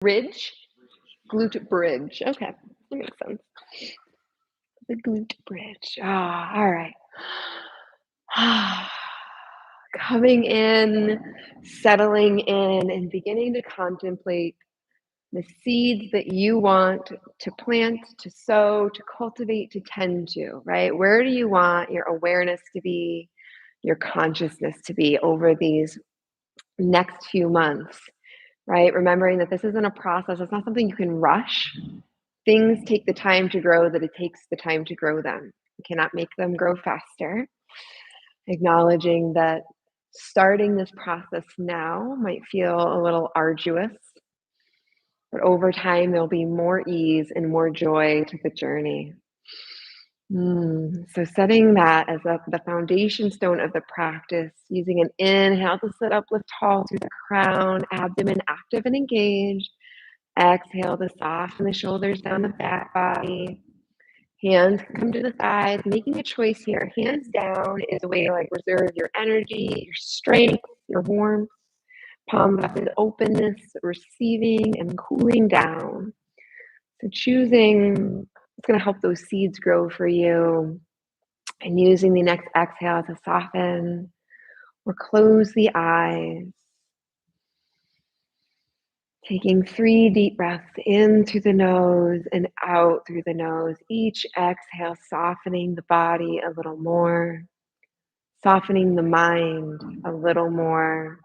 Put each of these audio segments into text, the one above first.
Ridge? Glute bridge. Okay, that makes sense. The glute bridge. Ah, all right. Coming in, settling in, and beginning to contemplate the seeds that you want to plant, to sow, to cultivate, to tend to, right? Where do you want your awareness to be, your consciousness to be over these next few months, right? Remembering that this isn't a process, it's not something you can rush. Things take the time to grow that it takes the time to grow them. You cannot make them grow faster. Acknowledging that starting this process now might feel a little arduous, but over time there'll be more ease and more joy to the journey. So setting that as the foundation stone of the practice, using an inhale to sit up, lift tall through the crown, abdomen active and engaged. Exhale to soften the shoulders down the back body. Hands come to the sides, making a choice here. Hands down is a way to reserve your energy, your strength, your warmth. Palms up is openness, receiving and cooling down. So choosing what's going to help those seeds grow for you, and using the next exhale to soften or close the eyes. Taking 3 deep breaths in through the nose and out through the nose. Each exhale softening the body a little more, softening the mind a little more,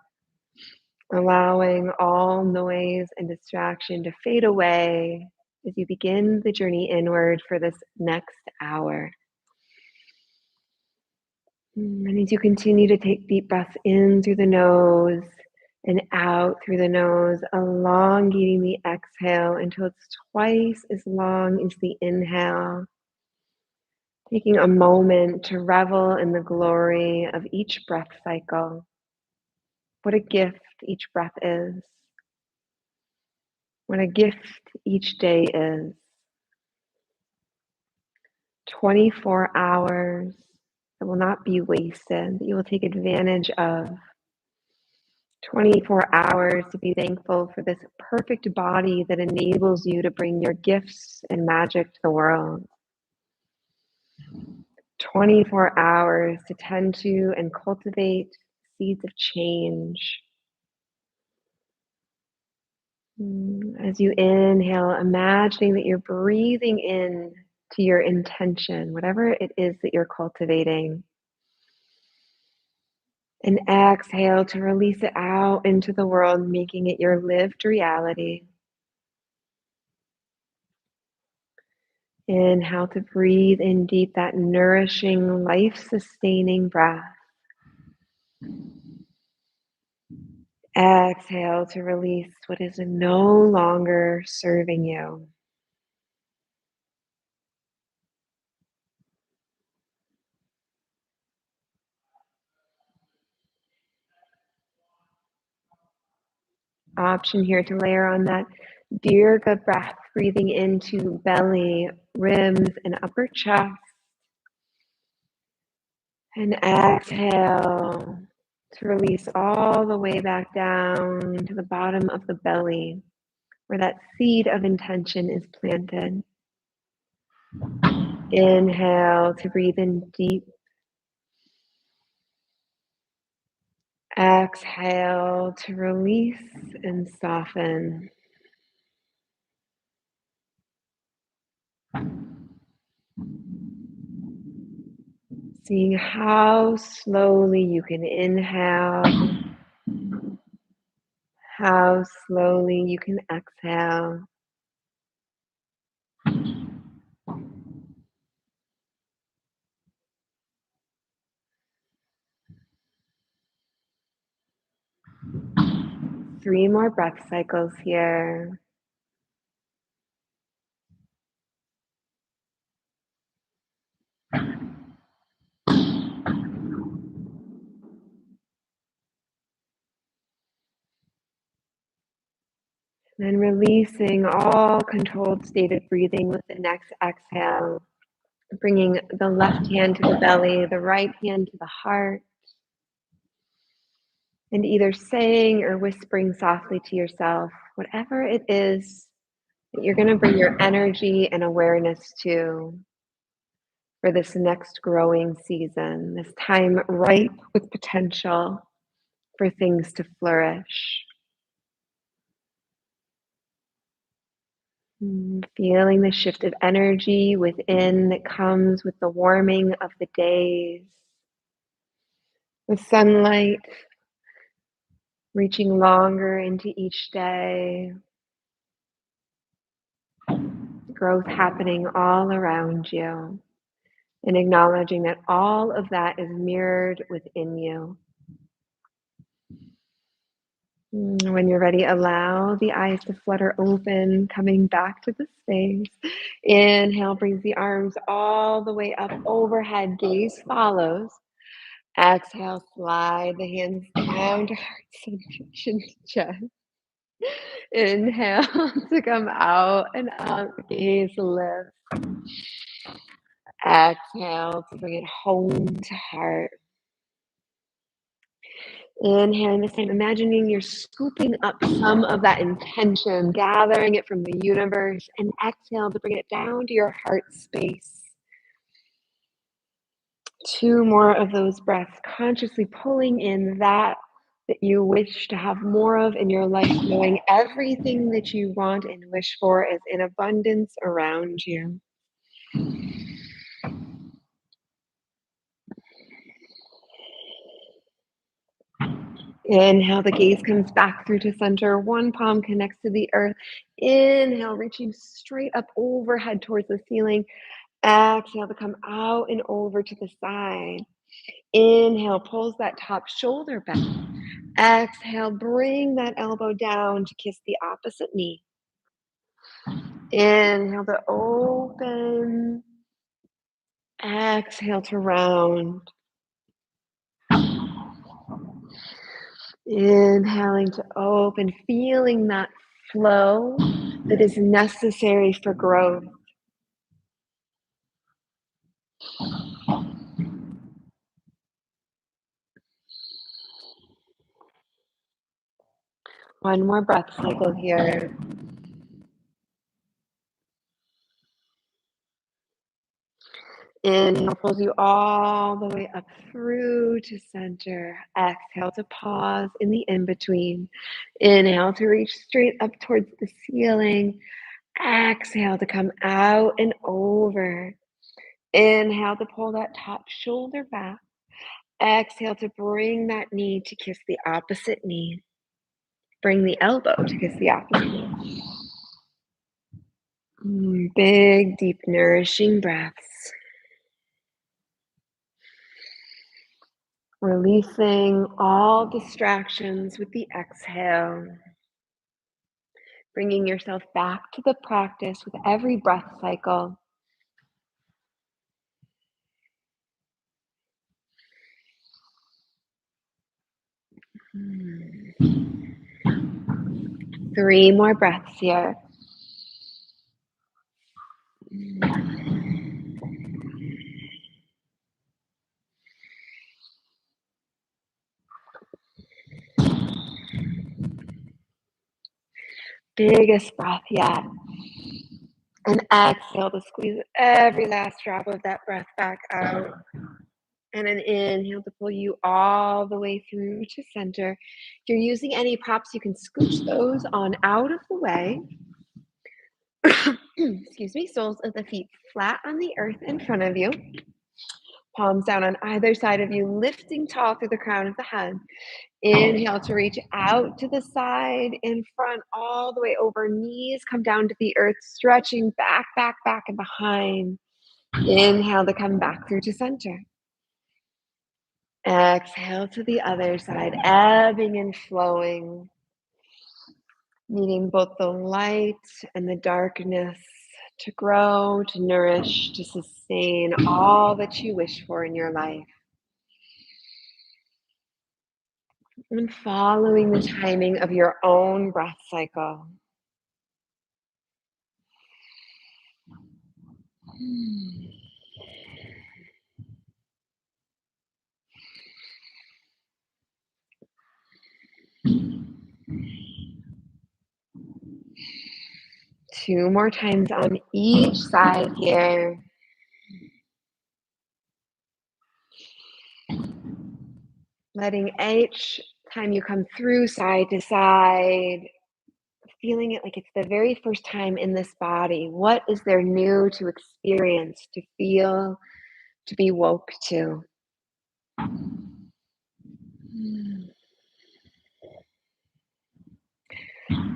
allowing all noise and distraction to fade away as you begin the journey inward for this next hour. And as you continue to take deep breaths in through the nose and out through the nose, elongating the exhale until it's twice as long as the inhale. Taking a moment to revel in the glory of each breath cycle. What a gift each breath is. What a gift each day is. 24 hours that will not be wasted, that you will take advantage of. 24 hours to be thankful for this perfect body that enables you to bring your gifts and magic to the world. 24 hours to tend to and cultivate seeds of change. As you inhale, imagining that you're breathing in to your intention, whatever it is that you're cultivating. And exhale to release it out into the world, making it your lived reality. Inhale to breathe in deep, that nourishing, life-sustaining breath. Exhale to release what is no longer serving you. Option here to layer on that Dirga breath, breathing into belly, ribs, and upper chest. And exhale to release all the way back down to the bottom of the belly, where that seed of intention is planted. Inhale to breathe in deep. Exhale to release and soften. Seeing how slowly you can inhale, how slowly you can exhale. Three more breath cycles here. Then releasing all controlled state of breathing with the next exhale. Bringing the left hand to the belly, the right hand to the heart. and either saying or whispering softly to yourself, whatever it is that you're going to bring your energy and awareness to for this next growing season, this time ripe with potential for things to flourish. Feeling the shift of energy within that comes with the warming of the days, with sunlight reaching longer into each day, growth happening all around you, and acknowledging that all of that is mirrored within you. When you're ready, allow the eyes to flutter open, coming back to the space. Inhale brings the arms all the way up overhead, gaze follows. Exhale, slide the hands down to heart center, chin to chest. Inhale to come out and up, gaze lift. Exhale to bring it home to heart. Inhaling this time, imagining you're scooping up some of that intention, gathering it from the universe, and exhale to bring it down to your heart space. 2 more of those breaths, consciously pulling in that you wish to have more of in your life, knowing everything that you want and wish for is in abundance around you. Inhale, the gaze comes back through to center. One palm connects to the earth. Inhale, reaching straight up overhead towards the ceiling. Exhale to come out and over to the side. Inhale, pulls that top shoulder back. Exhale, bring that elbow down to kiss the opposite knee. Inhale to open. Exhale to round. Inhaling to open, feeling that flow that is necessary for growth. One more breath cycle here. Inhale pulls you all the way up through to center. Exhale to pause in the in-between. Inhale to reach straight up towards the ceiling. Exhale to come out and over. Inhale to pull that top shoulder back. Exhale to bring that knee to kiss the opposite knee. Bring the elbow to kiss the opposite knee. Big, deep, nourishing breaths. Releasing all distractions with the exhale. Bringing yourself back to the practice with every breath cycle. Hmm. 3 more breaths here. Biggest breath yet. And exhale to squeeze every last drop of that breath back out. And an inhale to pull you all the way through to center. If you're using any props, you can scooch those on out of the way. Excuse me, soles of the feet flat on the earth in front of you. Palms down on either side of you, lifting tall through the crown of the head. Inhale to reach out to the side, in front, all the way over. Knees come down to the earth, stretching back, back, back, and behind. Inhale to come back through to center. Exhale to the other side, ebbing and flowing, needing both the light and the darkness to grow, to nourish, to sustain all that you wish for in your life. And following the timing of your own breath cycle. 2 more times on each side here. Letting each time you come through side to side, feeling it like it's the very first time in this body. What is there new to experience, to feel, to be woke to?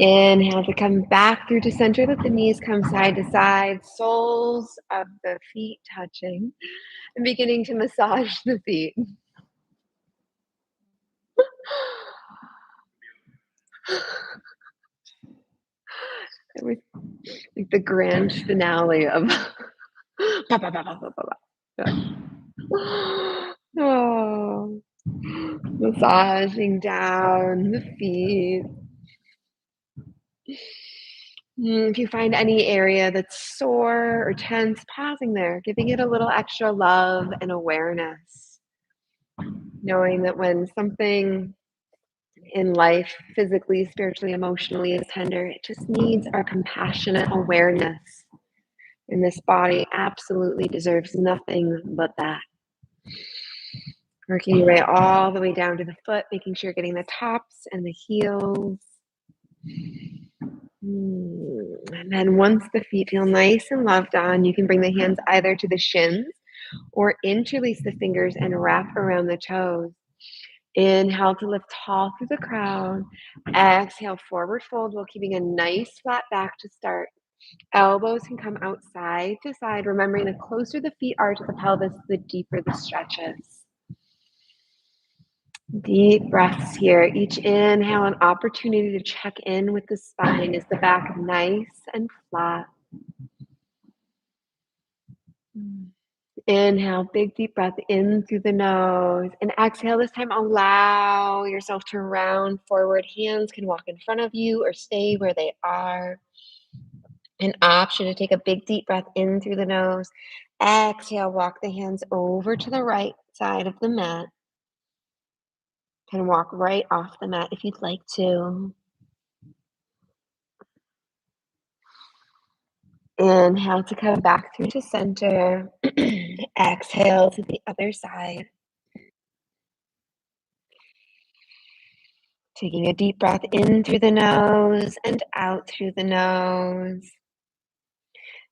Inhale to come back through to center. Let the knees come side to side, soles of the feet touching, and beginning to massage the feet. It was like the grand finale of ba, ba, ba, ba, ba, ba, ba. Oh, massaging down the feet. If you find any area that's sore or tense, pausing there, giving it a little extra love and awareness, knowing that when something in life, physically, spiritually, emotionally, is tender, it just needs our compassionate awareness. And this body absolutely deserves nothing but that. Working your way all the way down to the foot, making sure you're getting the tops and the heels. And then once the feet feel nice and loved on, you can bring the hands either to the shins or interlace the fingers and wrap around the toes. Inhale to lift tall through the crown. Exhale, forward fold while keeping a nice flat back to start. Elbows can come out side to side, remembering the closer the feet are to the pelvis, the deeper the stretches. Deep breaths here. Each inhale, an opportunity to check in with the spine. Is the back nice and flat? Inhale, big deep breath in through the nose. And exhale, this time allow yourself to round forward. Hands can walk in front of you or stay where they are. An option to take a big deep breath in through the nose. Exhale, walk the hands over to the right side of the mat. Can walk right off the mat if you'd like to. Inhale to come back through to center. Exhale to the other side. Taking a deep breath in through the nose and out through the nose.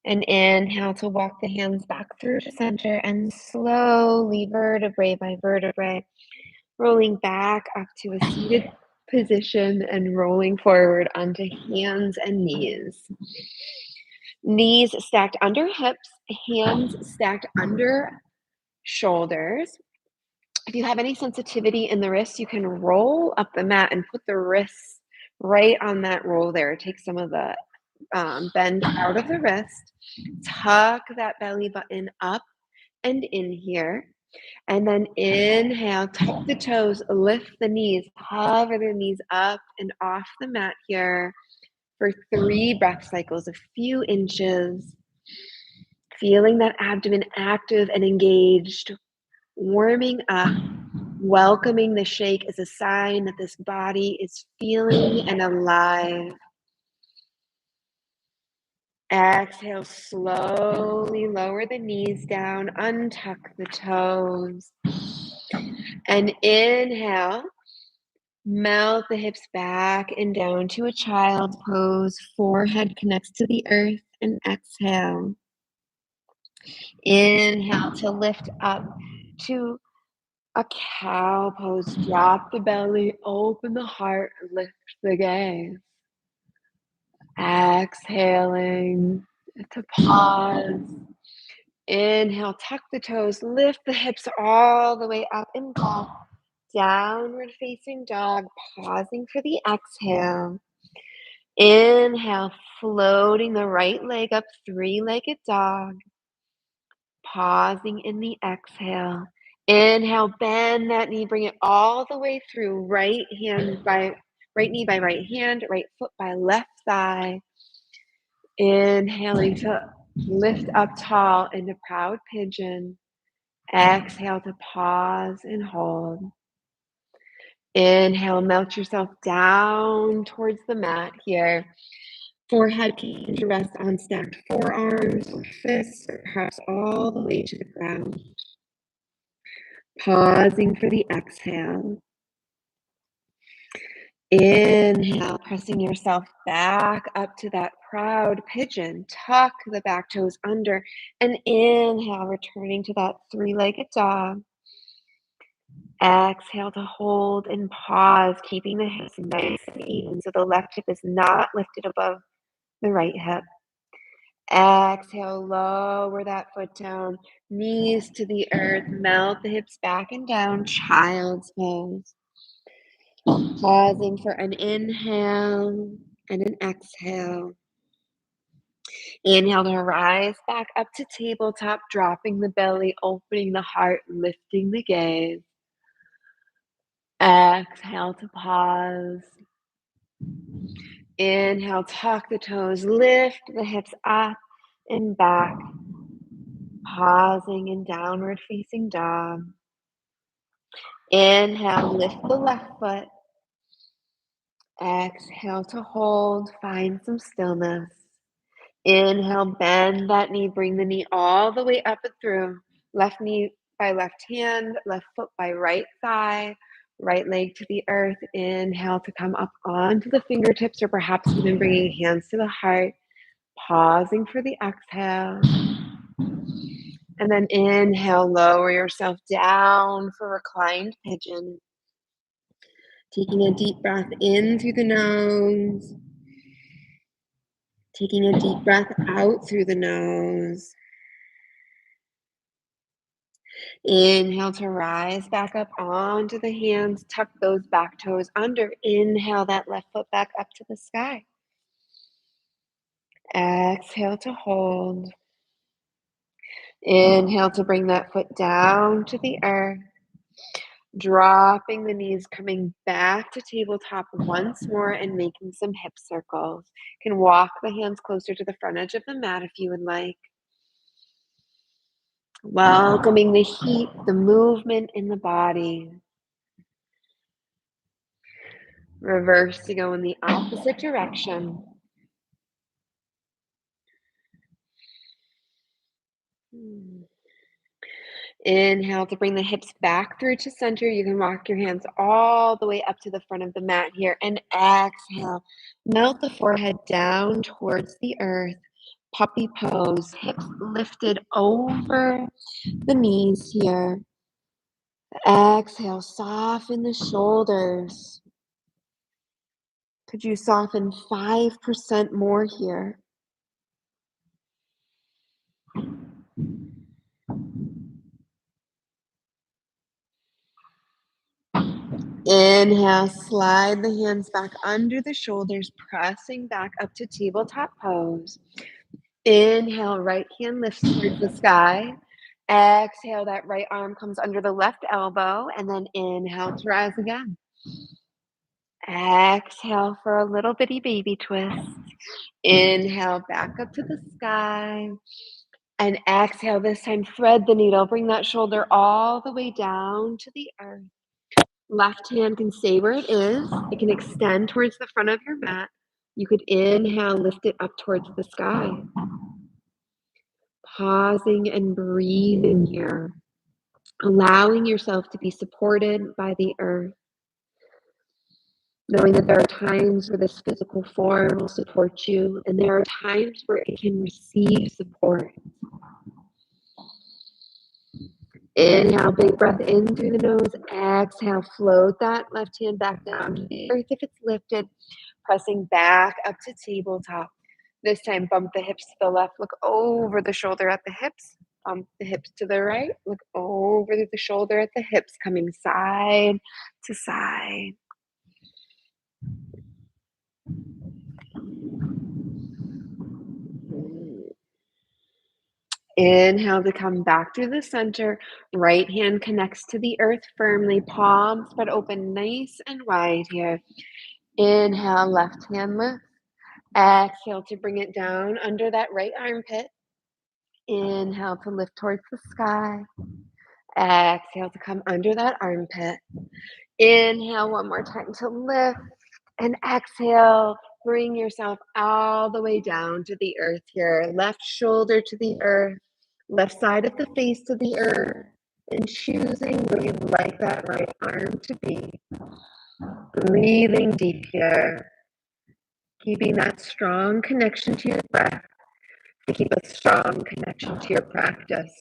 And inhale to walk the hands back through to center and slowly, vertebrae by vertebrae, rolling back up to a seated position and rolling forward onto hands and knees. Knees stacked under hips, hands stacked under shoulders. If you have any sensitivity in the wrists, you can roll up the mat and put the wrists right on that roll there. Take some of the bend out of the wrist. Tuck that belly button up and in here. And then inhale, tuck the toes, lift the knees, hover the knees up and off the mat here for 3 breath cycles, a few inches. Feeling that abdomen active and engaged, warming up, welcoming the shake as a sign that this body is feeling and alive. Exhale, slowly lower the knees down, untuck the toes. And inhale, melt the hips back and down to a child's pose. Forehead connects to the earth, and exhale. Inhale to lift up to a cow pose. Drop the belly, open the heart, lift the gaze. Exhaling to pause. Inhale, tuck the toes, lift the hips all the way up and back. Downward facing dog, pausing for the exhale. Inhale, floating the right leg up, 3-legged dog. Pausing in the exhale. Inhale, bend that knee, bring it all the way through. Right knee by right hand, right foot by left thigh. Inhaling to lift up tall into proud pigeon. Exhale to pause and hold. Inhale, melt yourself down towards the mat here. Forehead can even rest on stacked forearms or fists, or perhaps all the way to the ground. Pausing for the exhale. Inhale, pressing yourself back up to that proud pigeon. Tuck the back toes under, and inhale, returning to that three-legged dog. Exhale to hold and pause, keeping the hips nice and even so the left hip is not lifted above the right hip. Exhale, lower that foot down, knees to the earth, melt the hips back and down, child's pose. Pausing for an inhale and an exhale. Inhale to rise back up to tabletop, dropping the belly, opening the heart, lifting the gaze. Exhale to pause. Inhale, tuck the toes, lift the hips up and back. Pausing in downward facing dog. Inhale, lift the left foot. Exhale to hold, find some stillness. Inhale, bend that knee, bring the knee all the way up and through. Left knee by left hand, left foot by right thigh, right leg to the earth. Inhale to come up onto the fingertips, or perhaps even bringing hands to the heart. Pausing for the exhale. And then inhale, lower yourself down for reclined pigeon. Taking a deep breath in through the nose. Taking a deep breath out through the nose. Inhale to rise back up onto the hands. Tuck those back toes under. Inhale that left foot back up to the sky. Exhale to hold. Inhale to bring that foot down to the earth. Dropping the knees, coming back to tabletop once more and making some hip circles. You can walk the hands closer to the front edge of the mat if you would like. Welcoming the heat, the movement in the body. Reverse to go in the opposite direction. Inhale to bring the hips back through to center. You can walk your hands all the way up to the front of the mat here. And exhale, melt the forehead down towards the earth. Puppy pose, hips lifted over the knees here. Exhale, soften the shoulders. Could you soften 5% more here? Inhale, slide the hands back under the shoulders, pressing back up to tabletop pose. Inhale, right hand lifts towards the sky. Exhale, that right arm comes under the left elbow, and then inhale to rise again. Exhale for a little bitty baby twist. Inhale, back up to the sky. And exhale, this time thread the needle. Bring that shoulder all the way down to the earth. Left hand can stay where it is. It can extend towards the front of your mat. You could inhale, lift it up towards the sky. Pausing and breathing here. Allowing yourself to be supported by the earth. Knowing that there are times where this physical form will support you, and there are times where it can receive support. Inhale, big breath in through the nose. Exhale, float that left hand back down to the earth if it's lifted. Pressing back up to tabletop. This time, bump the hips to the left. Look over the shoulder at the hips. Bump the hips to the right. Look over the shoulder at the hips, coming side to side. Inhale to come back to the center. Right hand connects to the earth firmly. Palms spread open nice and wide here. Inhale, left hand lift. Exhale to bring it down under that right armpit. Inhale to lift towards the sky. Exhale to come under that armpit. Inhale one more time to lift. And exhale, bring yourself all the way down to the earth here. Left shoulder to the earth, left side of the face to the earth, and choosing where you'd like that right arm to be. Breathing deep here, keeping that strong connection to your breath, to keep a strong connection to your practice.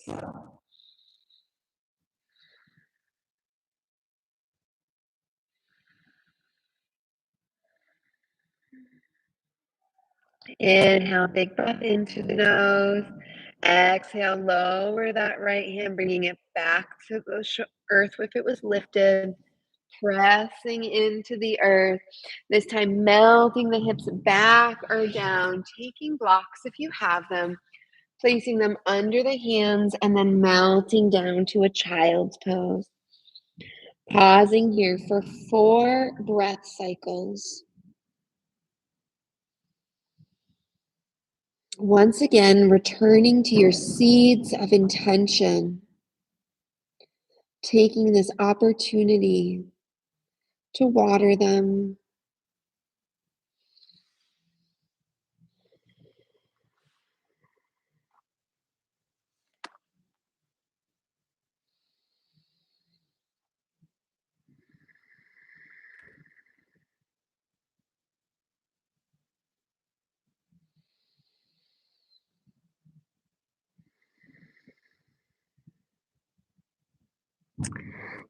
Inhale, big breath into the nose. Exhale, lower that right hand, bringing it back to the earth if it was lifted. Pressing into the earth. This time, melting the hips back or down, taking blocks if you have them, placing them under the hands, and then melting down to a child's pose. Pausing here for 4 breath cycles. Once again, returning to your seeds of intention, taking this opportunity to water them.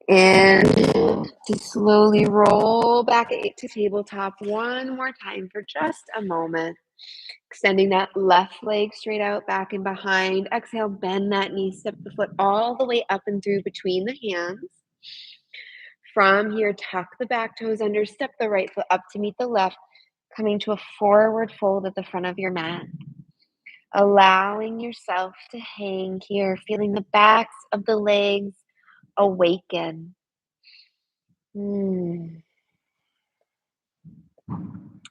And to slowly roll back to tabletop one more time for just a moment. Extending that left leg straight out, back and behind. Exhale, bend that knee, step the foot all the way up and through between the hands. From here, tuck the back toes under, step the right foot up to meet the left, coming to a forward fold at the front of your mat. Allowing yourself to hang here, feeling the backs of the legs awaken.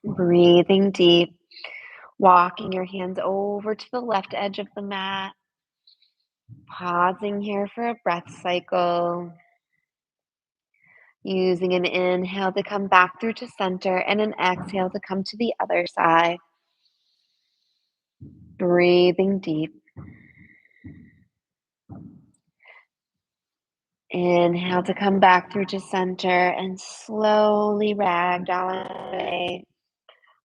Breathing deep, walking your hands over to the left edge of the mat. Pausing here for a breath cycle. Using an inhale to come back through to center and an exhale to come to the other side. Breathing deep. Inhale to come back through to center and slowly ragdoll away,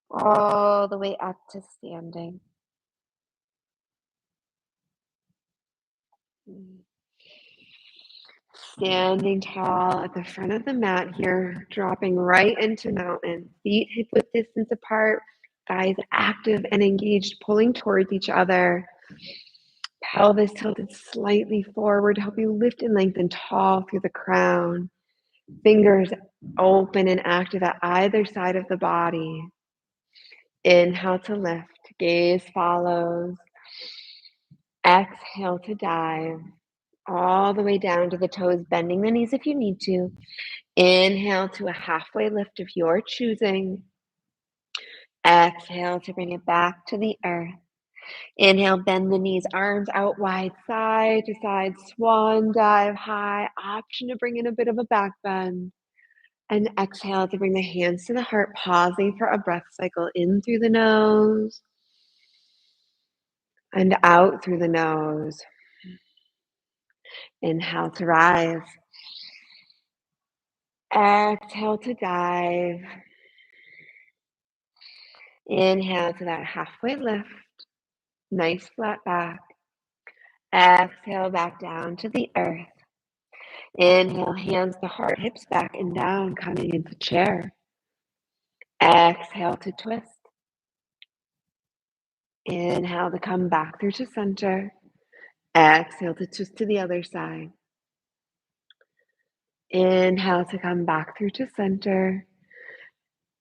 all the way up to standing. Standing tall at the front of the mat here, dropping right into mountain. Feet hip width distance apart, thighs active and engaged, pulling towards each other. Pelvis tilted slightly forward, help you lift and lengthen tall through the crown. Fingers open and active at either side of the body. Inhale to lift, gaze follows. Exhale to dive all the way down to the toes, bending the knees if you need to. Inhale to a halfway lift of your choosing. Exhale to bring it back to the earth. Inhale, bend the knees, arms out wide, side to side, swan dive high. Option to bring in a bit of a back bend. And exhale to bring the hands to the heart, pausing for a breath cycle in through the nose and out through the nose. Inhale to rise. Exhale to dive. Inhale to that halfway lift. Nice flat back. Exhale back down to the earth. Inhale, hands to heart, hips back and down, coming into chair. Exhale to twist. Inhale to come back through to center. Exhale to twist to the other side. Inhale to come back through to center.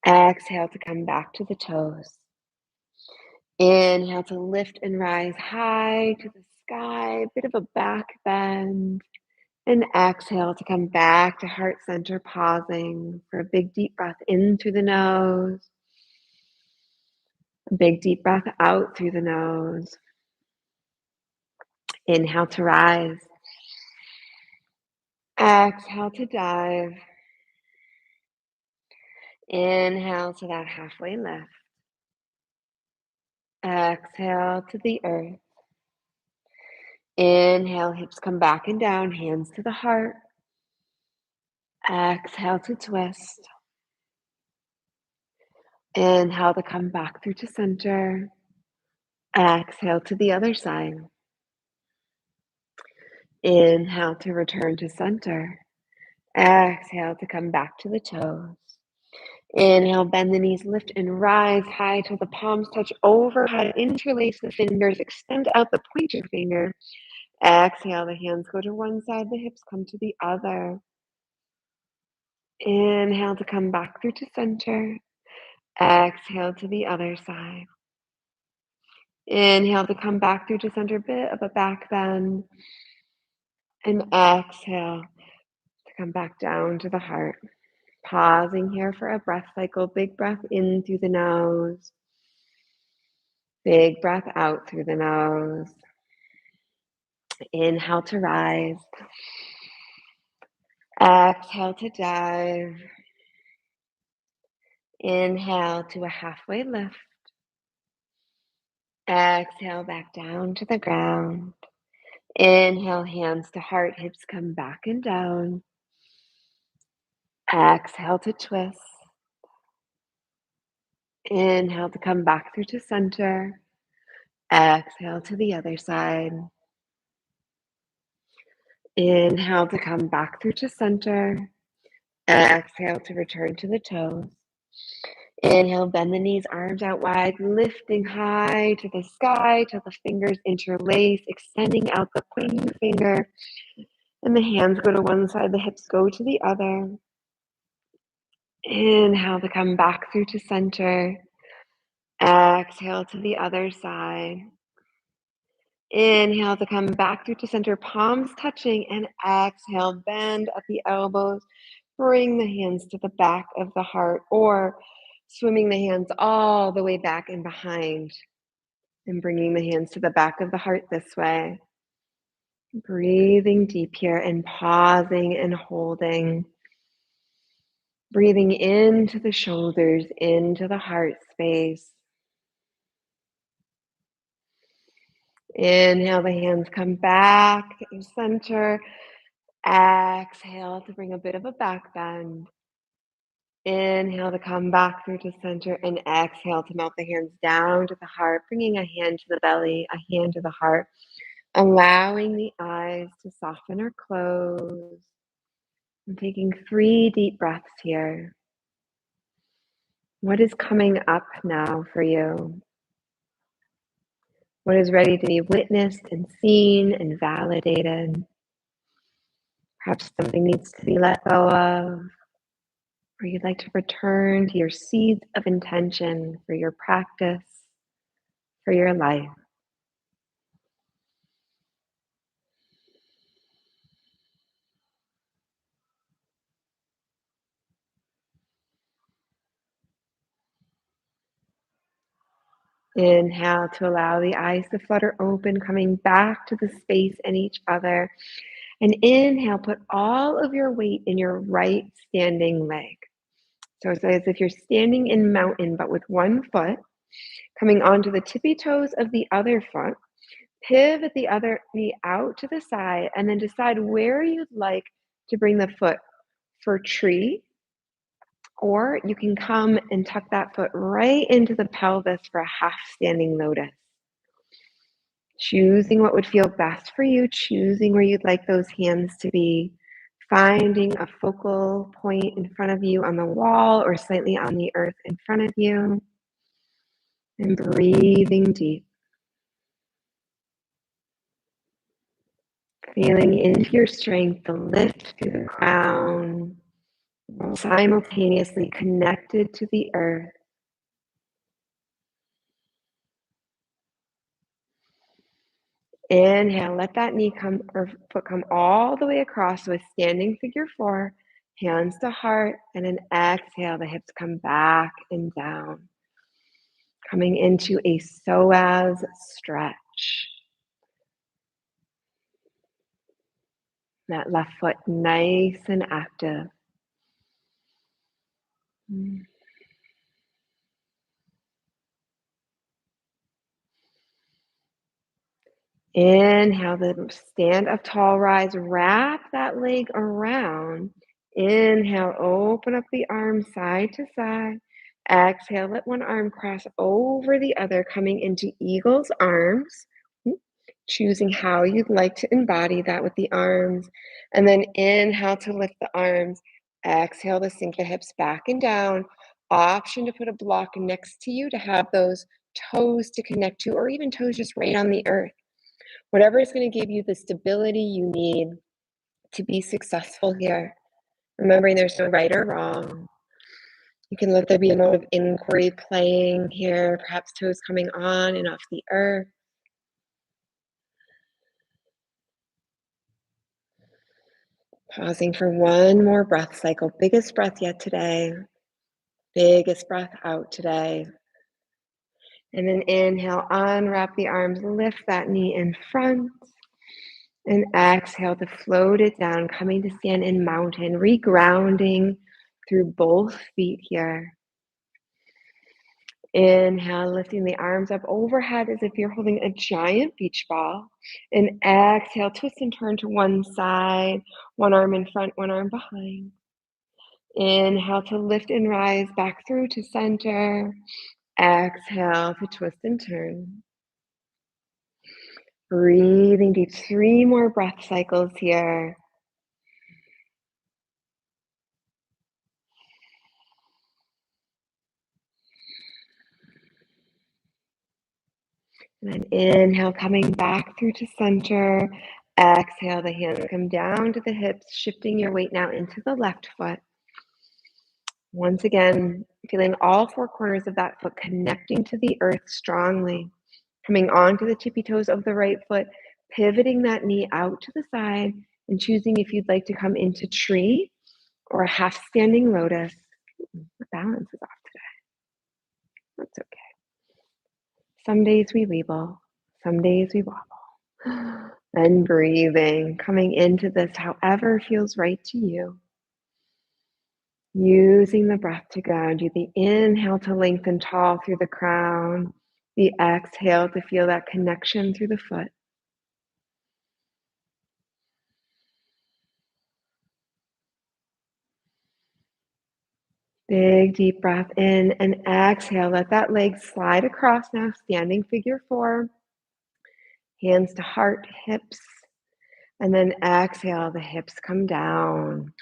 Exhale to come back to the toes. Inhale to lift and rise high to the sky, bit of a back bend. And exhale to come back to heart center, pausing for a big deep breath in through the nose. A big deep breath out through the nose. Inhale to rise. Exhale to dive. Inhale to that halfway lift. Exhale to the earth. Inhale, hips come back and down, hands to the heart. Exhale to twist. Inhale to come back through to center. Exhale to the other side. Inhale to return to center. Exhale to come back to the toes. Inhale, bend the knees, lift and rise high till the palms touch overhead. Interlace the fingers, extend out the pointer finger. Exhale, the hands go to one side, the hips come to the other. Inhale to come back through to center. Exhale to the other side. Inhale to come back through to center, bit of a back bend. And exhale to come back down to the heart. Pausing here for a breath cycle. Big breath in through the nose. Big breath out through the nose. Inhale to rise. Exhale to dive. Inhale to a halfway lift. Exhale back down to the ground. Inhale, hands to heart, hips come back and down. Exhale to twist. Inhale to come back through to center. Exhale to the other side. Inhale to come back through to center. Exhale to return to the toes. Inhale, bend the knees, arms out wide, lifting high to the sky till the fingers interlace, extending out the pointing finger. And the hands go to one side, the hips go to the other. Inhale to come back through to center. Exhale to the other side. Inhale to come back through to center, palms touching, and exhale, bend at the elbows. Bring the hands to the back of the heart, or swimming the hands all the way back and behind, and bringing the hands to the back of the heart this way. Breathing deep here and pausing and holding. Breathing into the shoulders, into the heart space. Inhale, the hands come back to center. Exhale to bring a bit of a back bend. Inhale to come back through to center, and exhale to melt the hands down to the heart, bringing a hand to the belly, a hand to the heart, allowing the eyes to soften or close. And taking 3 deep breaths here. What is coming up now for you? What is ready to be witnessed and seen and validated? Perhaps something needs to be let go of, or you'd like to return to your seeds of intention for your practice, for your life. Inhale to allow the eyes to flutter open, coming back to the space and each other. And inhale, put all of your weight in your right standing leg. So it's as if you're standing in mountain, but with one foot, coming onto the tippy toes of the other foot. Pivot the other knee out to the side, and then decide where you'd like to bring the foot for tree, or you can come and tuck that foot right into the pelvis for a half standing lotus. Choosing what would feel best for you, choosing where you'd like those hands to be, finding a focal point in front of you on the wall or slightly on the earth in front of you, and breathing deep. Feeling into your strength, the lift through the crown, simultaneously connected to the earth. Inhale, let that knee come or foot come all the way across with standing figure 4, hands to heart, and an exhale, the hips come back and down. Coming into a psoas stretch. That left foot nice and active. Inhale the stand up tall rise, wrap that leg around. Inhale, open up the arms side to side. Exhale, let one arm cross over the other, coming into eagle's arms. Choosing how you'd like to embody that with the arms. And then inhale to lift the arms. Exhale to sink the hips back and down. Option to put a block next to you to have those toes to connect to, or even toes just right on the earth. Whatever is going to give you the stability you need to be successful here. Remembering there's no right or wrong. You can let there be a mode of inquiry playing here, perhaps toes coming on and off the earth. Pausing for one more breath cycle. Biggest breath yet today. Biggest breath out today. And then inhale, unwrap the arms, lift that knee in front. And exhale to float it down, coming to stand in mountain, regrounding through both feet here. Inhale, lifting the arms up overhead as if you're holding a giant beach ball. And exhale, twist and turn to one side, one arm in front, one arm behind. Inhale to lift and rise back through to center. Exhale to twist and turn. Breathing deep, 3 more breath cycles here. And then inhale, coming back through to center. Exhale, the hands come down to the hips, shifting your weight now into the left foot. Once again, feeling all 4 corners of that foot connecting to the earth strongly. Coming onto the tippy toes of the right foot, pivoting that knee out to the side, and choosing if you'd like to come into tree or a half standing lotus. The balance is off today. That's okay. Some days we weeble, some days we wobble. And breathing, coming into this however feels right to you. Using the breath to ground you. The inhale to lengthen tall through the crown. The exhale to feel that connection through the foot. Big deep breath in and exhale. Let that leg slide across now, standing figure 4. Hands to heart, hips. And then exhale, the hips come down.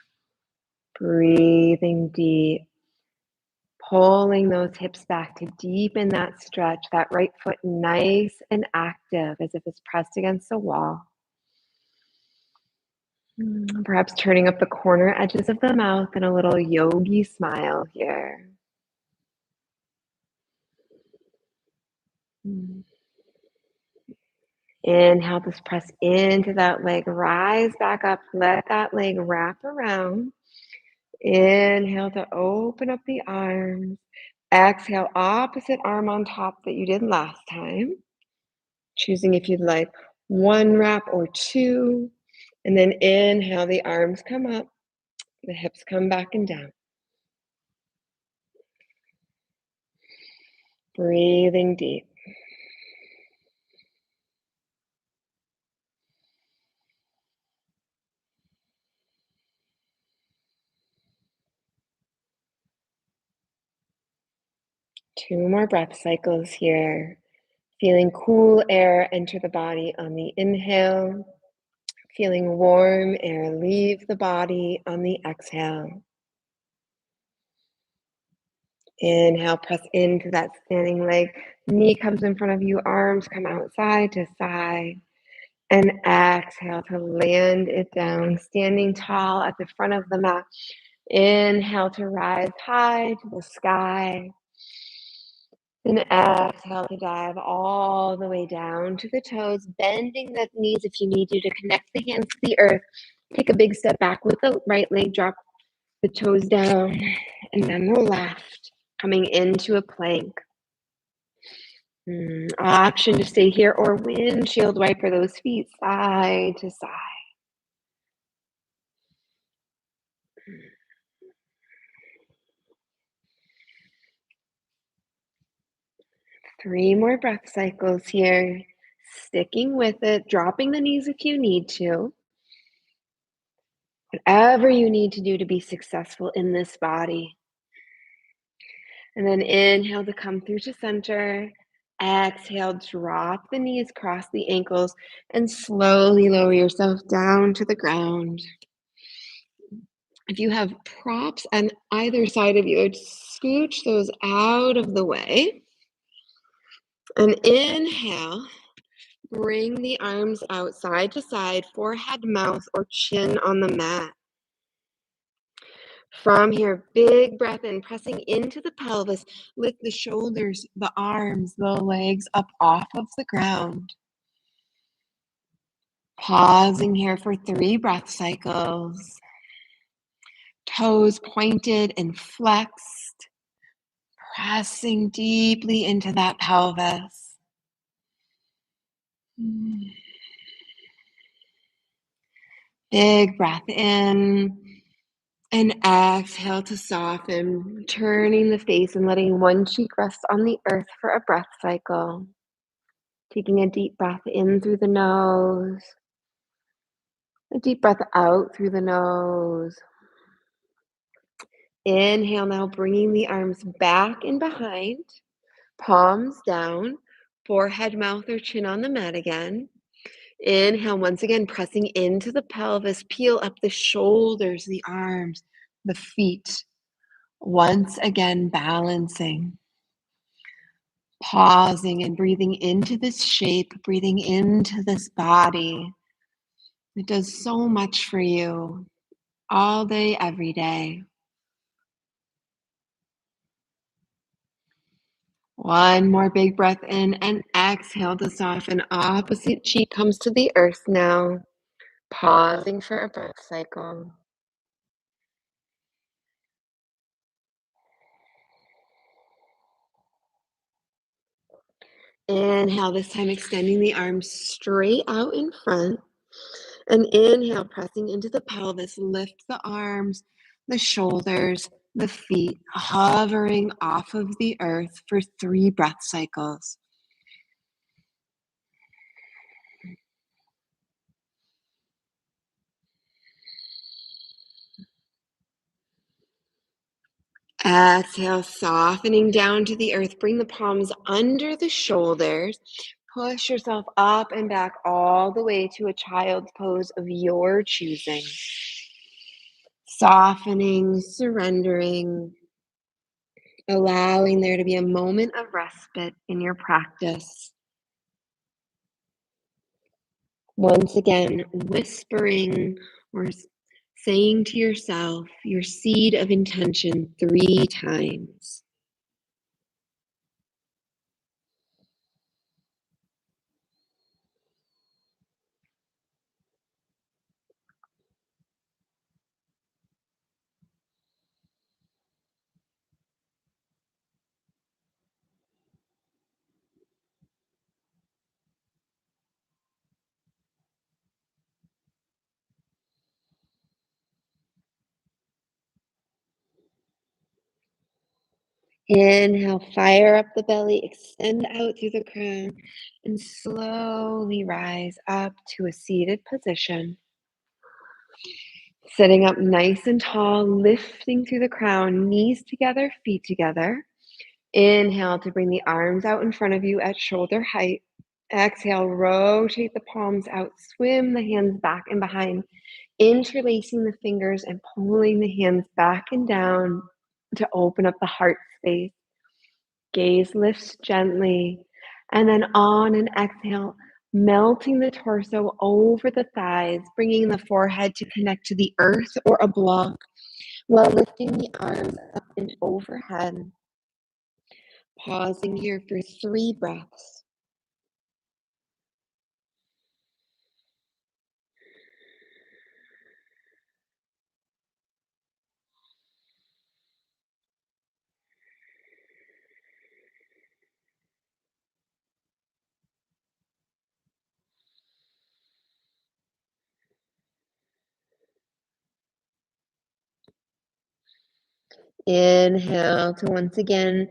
Breathing deep. Pulling those hips back to deepen that stretch. That right foot nice and active as if it's pressed against the wall. Perhaps turning up the corner edges of the mouth and a little yogi smile here. Inhale, just press into that leg, rise back up, let that leg wrap around. Inhale to open up the arms. Exhale, opposite arm on top that you did last time. Choosing if you'd like 1 wrap or 2. And then inhale, the arms come up, the hips come back and down. Breathing deep. Two more breath cycles here. Feeling cool air enter the body on the inhale. Feeling warm air leave the body on the exhale. Inhale, press into that standing leg. Knee comes in front of you, arms come out side to side. And exhale to land it down, standing tall at the front of the mat. Inhale to rise high to the sky. And exhale to dive all the way down to the toes, bending the knees if you need to connect the hands to the earth. Take a big step back with the right leg, drop the toes down, and then the left, coming into a plank. Option to stay here or windshield wiper those feet side to side. Three more breath cycles here. sticking with it, dropping the knees if you need to. Whatever you need to do to be successful in this body. And then inhale to come through to center. Exhale, drop the knees, cross the ankles, and slowly lower yourself down to the ground. If you have props on either side of you, I'd scooch those out of the way. And inhale, bring the arms out side to side, forehead, mouth, or chin on the mat. From here, big breath in, pressing into the pelvis. Lift the shoulders, the arms, the legs up off of the ground. Pausing here for 3 breath cycles. Toes pointed and flexed. Pressing deeply into that pelvis. Big breath in. And exhale to soften, turning the face and letting one cheek rest on the earth for a breath cycle. Taking a deep breath in through the nose, a deep breath out through the nose. Inhale now, bringing the arms back and behind, palms down, forehead, mouth, or chin on the mat again. Inhale, once again, pressing into the pelvis, peel up the shoulders, the arms, the feet. Once again, balancing. Pausing and breathing into this shape, breathing into this body. It does so much for you all day, every day. One more big breath in and exhale to soften. Opposite cheek comes to the earth now. Pausing for a breath cycle. Inhale, this time extending the arms straight out in front. And inhale, pressing into the pelvis, lift the arms, the shoulders, the feet, hovering off of the earth for 3 breath cycles. Exhale, softening down to the earth. Bring the palms under the shoulders. Push yourself up and back all the way to a child's pose of your choosing. Softening, surrendering, allowing there to be a moment of respite in your practice. Once again, whispering or saying to yourself your seed of intention 3 times. Inhale, fire up the belly, extend out through the crown, and slowly rise up to a seated position. Sitting up nice and tall, lifting through the crown, knees together, feet together. Inhale to bring the arms out in front of you at shoulder height. Exhale, rotate the palms out, swim the hands back and behind, interlacing the fingers and pulling the hands back and down to open up the heart space. Gaze lifts gently, and then on an exhale, melting the torso over the thighs, bringing the forehead to connect to the earth or a block, while lifting the arms up and overhead. Pausing here for 3 breaths. Inhale to once again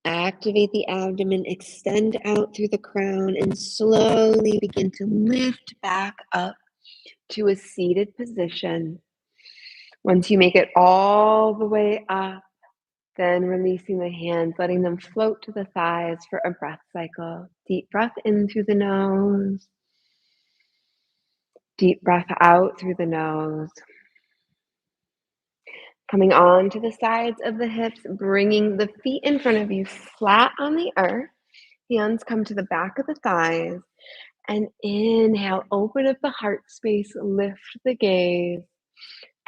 Activate the abdomen, extend out through the crown, and slowly begin to lift back up to a seated position. Once you make it all the way up, then releasing the hands, letting them float to the thighs for a breath cycle. Deep breath in through the nose. Deep breath out through the nose. Coming on to the sides of the hips, bringing the feet in front of you flat on the earth. Hands come to the back of the thighs. And inhale, open up the heart space, lift the gaze.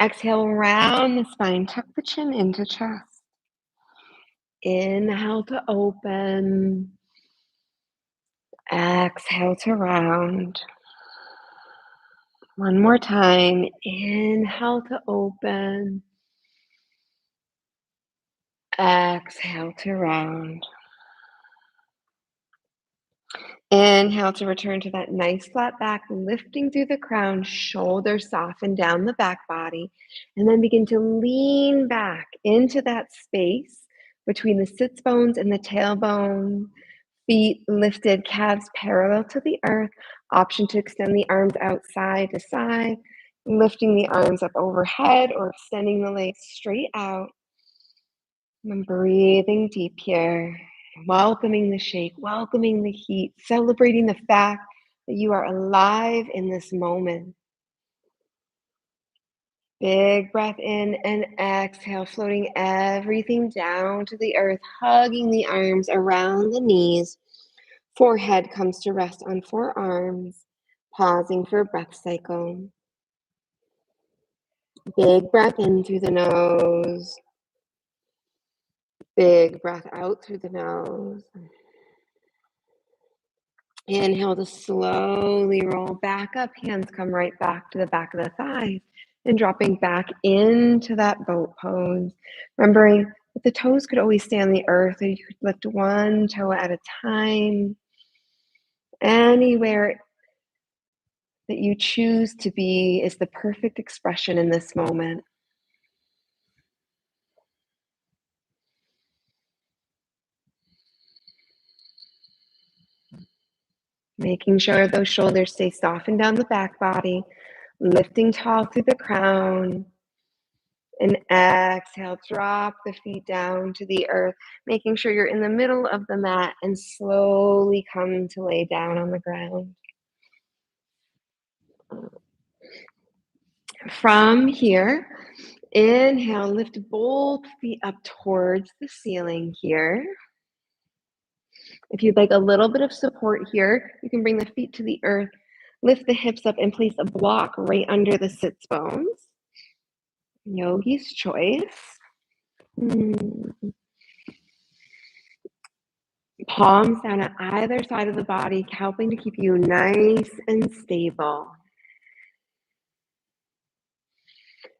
Exhale, round the spine, tuck the chin into chest. Inhale to open. Exhale to round. One more time. Inhale to open. Exhale to round. Inhale to return to that nice flat back, lifting through the crown, shoulders soften down the back body, and then begin to lean back into that space between the sits bones and the tailbone. Feet lifted, calves parallel to the earth. Option to extend the arms out side to side, lifting the arms up overhead or extending the legs straight out. And breathing deep here, welcoming the shake, welcoming the heat, celebrating the fact that you are alive in this moment. Big breath in and exhale, floating everything down to the earth, hugging the arms around the knees. Forehead comes to rest on forearms, pausing for a breath cycle. Big breath in through the nose. Big breath out through the nose. Inhale to slowly roll back up. Hands come right back to the back of the thighs and dropping back into that boat pose. Remembering that the toes could always stay on the earth, or you could lift one toe at a time. Anywhere that you choose to be is the perfect expression in this moment. Making sure those shoulders stay softened down the back body, lifting tall through the crown. And exhale, drop the feet down to the earth, making sure you're in the middle of the mat and slowly come to lay down on the ground. From here, inhale, lift both feet up towards the ceiling here. If you'd like a little bit of support here, you can bring the feet to the earth, lift the hips up, and place a block right under the sits bones. Yogi's choice. Palms down at either side of the body, helping to keep you nice and stable.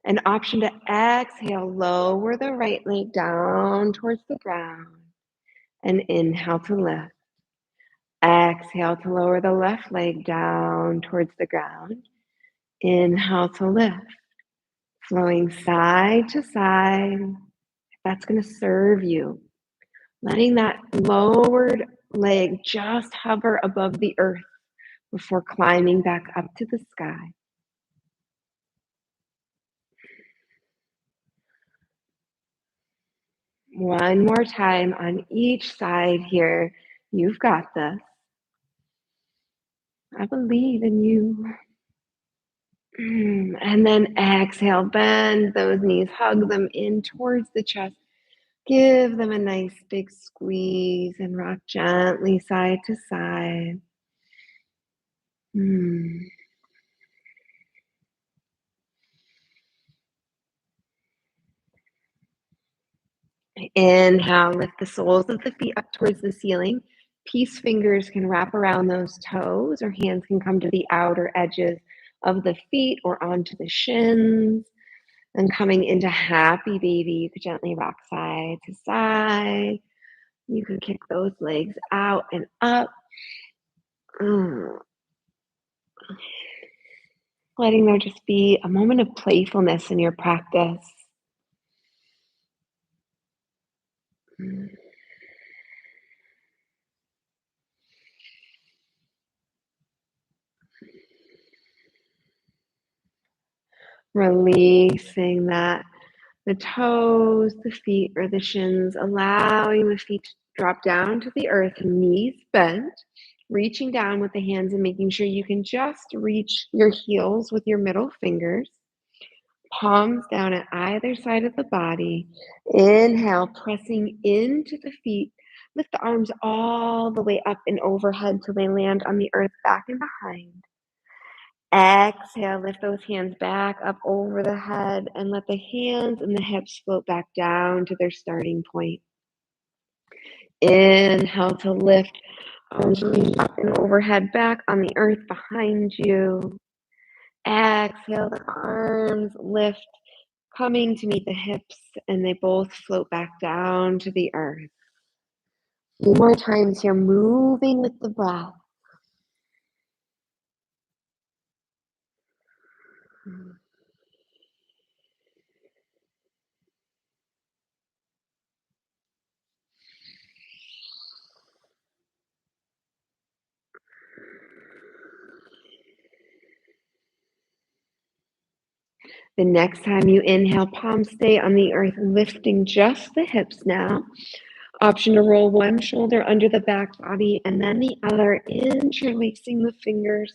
An option to exhale, lower the right leg down towards the ground and inhale to lift. Exhale to lower the left leg down towards the ground. Inhale to lift. Flowing side to side. That's going to serve you. Letting that lowered leg just hover above the earth before climbing back up to the sky. One more time on each side here. You've got this. I believe in you. And then exhale, bend those knees, hug them in towards the chest. Give them a nice big squeeze and rock gently side to side. Inhale, lift the soles of the feet up towards the ceiling. Peace fingers can wrap around those toes, or hands can come to the outer edges of the feet or onto the shins. And coming into happy baby, you could gently rock side to side. You can kick those legs out and up. Letting there just be a moment of playfulness in your practice. Releasing that. The toes, the feet, or the shins, allowing the feet to drop down to the earth, knees bent, reaching down with the hands and making sure you can just reach your heels with your middle fingers. Palms down at either side of the body. Inhale, pressing into the feet. Lift the arms all the way up and overhead till they land on the earth back and behind. Exhale, lift those hands back up over the head and let the hands and the hips float back down to their starting point. Inhale to lift, arms reach up and overhead back on the earth behind you. Exhale, the arms lift, coming to meet the hips, and they both float back down to the earth. A few more times here, moving with the breath. The next time you inhale, palms stay on the earth, lifting just the hips now. Option to roll one shoulder under the back body and then the other, interlacing the fingers.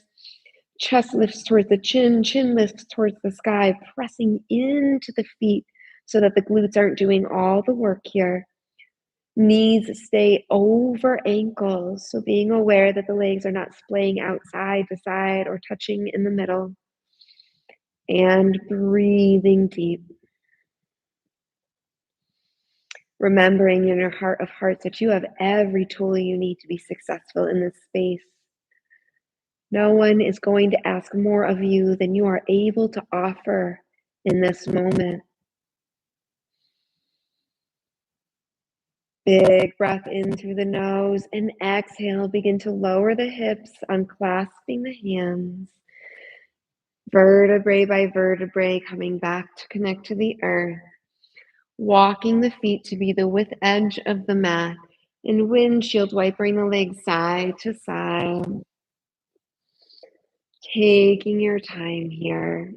Chest lifts towards the chin, chin lifts towards the sky, pressing into the feet so that the glutes aren't doing all the work here. Knees stay over ankles, so being aware that the legs are not splaying out side to side or touching in the middle. And breathing deep. Remembering in your heart of hearts that you have every tool you need to be successful in this space. No one is going to ask more of you than you are able to offer in this moment. Big breath in through the nose and exhale. Begin to lower the hips, unclasping the hands. Vertebrae by vertebrae, coming back to connect to the earth. Walking the feet to be the width edge of the mat. And windshield wipering the legs side to side. Taking your time here.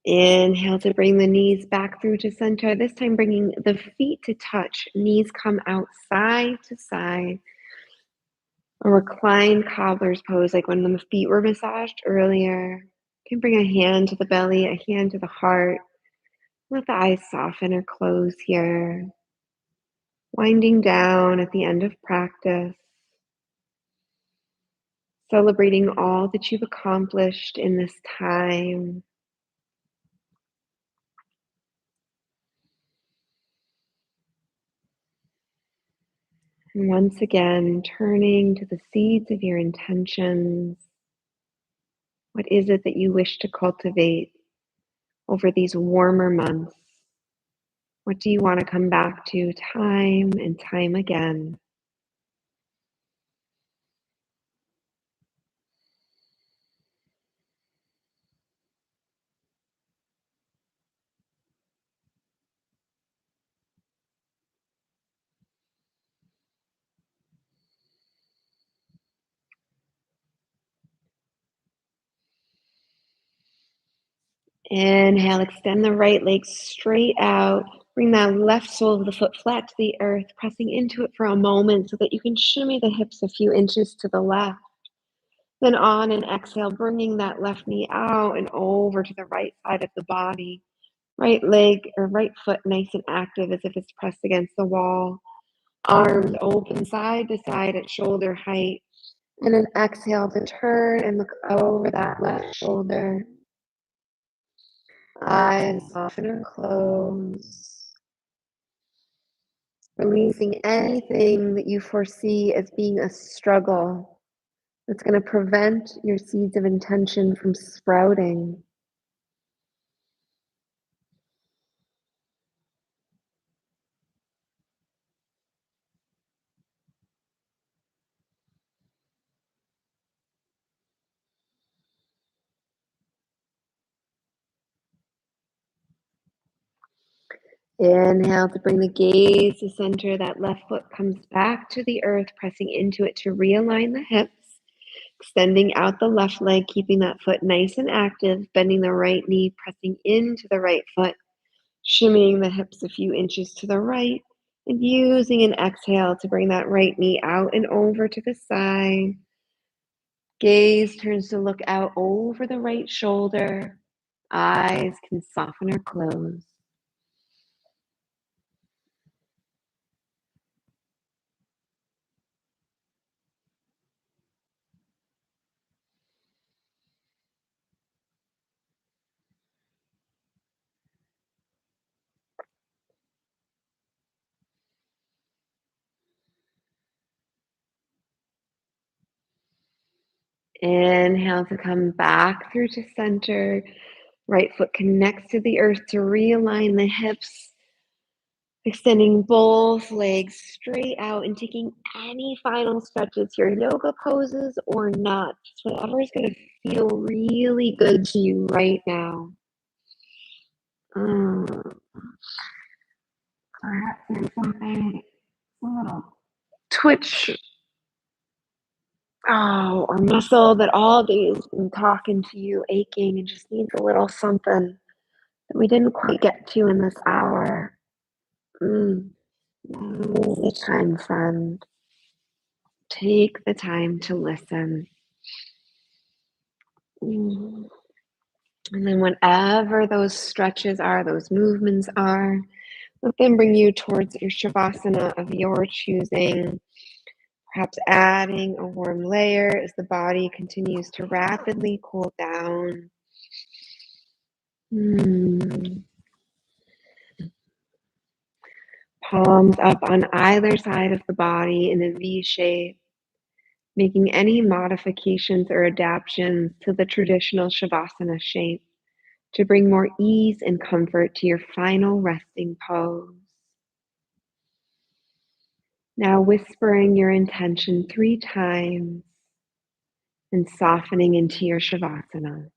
Inhale to bring the knees back through to center. This time bringing the feet to touch. Knees come out side to side. A reclined cobbler's pose, like when the feet were massaged earlier. You can bring a hand to the belly, a hand to the heart. Let the eyes soften or close here. Winding down at the end of practice. Celebrating all that you've accomplished in this time. And once again, turning to the seeds of your intentions. What is it that you wish to cultivate over these warmer months? What do you want to come back to time and time again? Inhale, extend the right leg straight out. Bring that left sole of the foot flat to the earth, pressing into it for a moment so that you can shimmy the hips a few inches to the left. Then on an exhale, bringing that left knee out and over to the right side of the body. Right leg or right foot nice and active as if it's pressed against the wall. Arms open side to side at shoulder height. And then exhale to turn and look over that left shoulder. Eyes soften or close. Releasing anything that you foresee as being a struggle that's going to prevent your seeds of intention from sprouting. Inhale to bring the gaze to center. That left foot comes back to the earth, pressing into it to realign the hips, extending out the left leg, keeping that foot nice and active, bending the right knee, pressing into the right foot, shimmying the hips a few inches to the right, and using an exhale to bring that right knee out and over to the side. Gaze turns to look out over the right shoulder. Eyes can soften or close. Inhale to come back through to center. Right foot connects to the earth to realign the hips, extending both legs straight out and taking any final stretches, your yoga poses or not, just whatever is going to feel really good to you right now. Perhaps there's something, a little twitch, or muscle that all day has been talking to you, aching, and just needs a little something that we didn't quite get to in this hour. Now's the time, friend. Take the time to listen. And then whatever those stretches are, those movements are, let them bring you towards your Shavasana of your choosing. Perhaps adding a warm layer as the body continues to rapidly cool down. Palms up on either side of the body in a V shape, making any modifications or adaptations to the traditional Shavasana shape to bring more ease and comfort to your final resting pose. Now whispering your intention 3 times and softening into your Shavasana.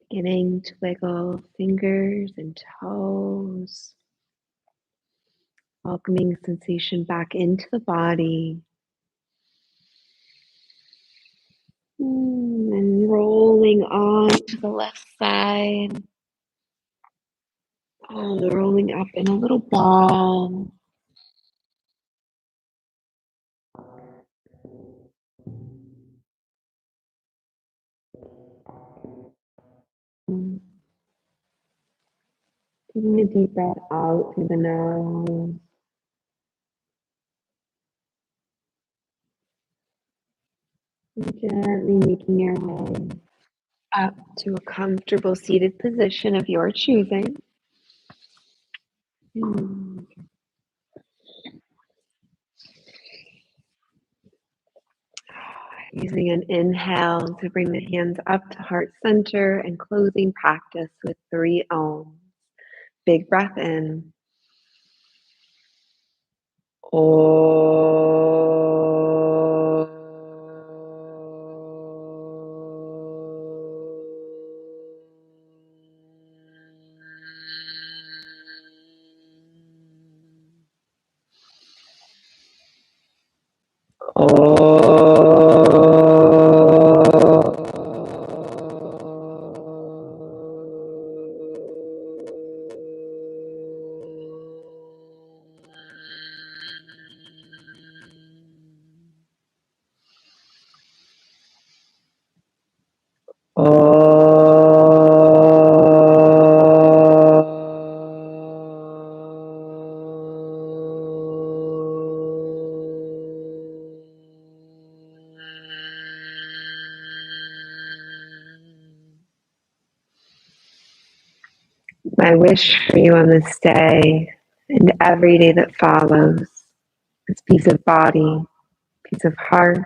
Beginning to wiggle fingers and toes, welcoming sensation back into the body. And rolling on to the left side. Rolling up in a little ball. Taking a deep breath out through the nose. And gently making your way up to a comfortable seated position of your choosing. Mm. Using an inhale to bring the hands up to heart center and closing practice with 3 Oms. Big breath in. My wish for you on this day and every day that follows is peace of body, peace of heart,